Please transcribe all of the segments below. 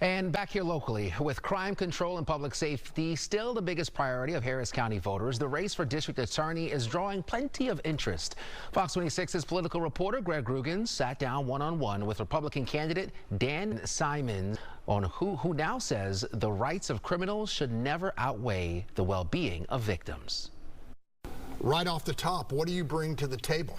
And back here locally, with crime control and public safety still the biggest priority of Harris County voters, the race for district attorney is drawing plenty of interest. Fox 26's political reporter Greg Groogan sat down one-on-one with Republican candidate Dan Simons on who now says the rights of criminals should never outweigh the well-being of victims. Right off the top, what do you bring to the table?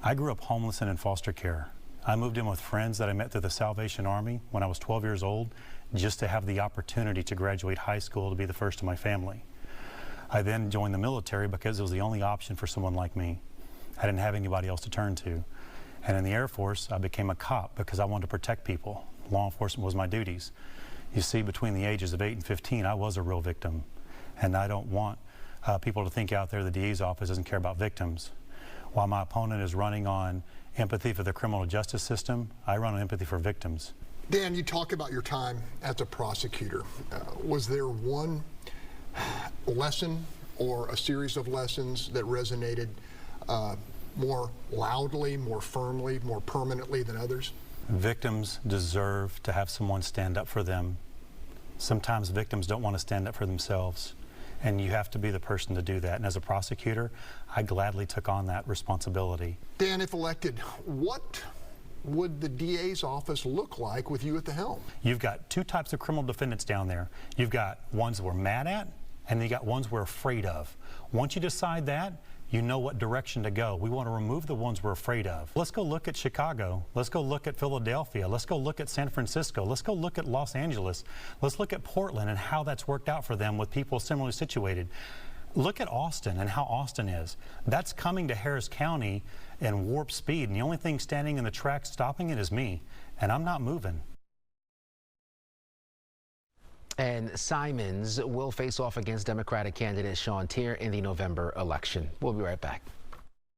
I grew up homeless and in foster care. I moved in with friends that I met through the Salvation Army when I was 12 years old, just to have the opportunity to graduate high school to be the first in my family. I then joined the military because it was the only option for someone like me. I didn't have anybody else to turn to. And in the Air Force, I became a cop because I wanted to protect people. Law enforcement was my duties. You see, between the ages of 8 and 15, I was a real victim. And I don't want people to think out there the DA's office doesn't care about victims. While my opponent is running on empathy for the criminal justice system, I run on empathy for victims. Dan, you talk about your time as a prosecutor. Was there one lesson or a series of lessons that resonated more loudly, more firmly, more permanently than others? Victims deserve to have someone stand up for them. Sometimes victims don't want to stand up for themselves, and you have to be the person to do that. And as a prosecutor, I gladly took on that responsibility. Dan, if elected, what would the DA's office look like with you at the helm? You've got two types of criminal defendants down there. You've got ones we're mad at, and you got ones we're afraid of. Once you decide that, you know what direction to go. We want to remove the ones we're afraid of. Let's go look at Chicago. Let's go look at Philadelphia. Let's go look at San Francisco. Let's go look at Los Angeles. Let's look at Portland and how that's worked out for them with people similarly situated. Look at Austin and how Austin is. That's coming to Harris County in warp speed, and the only thing standing in the track stopping it is me, and I'm not moving. And Simons will face off against Democratic candidate Sean Tier in the November election. We'll be right back.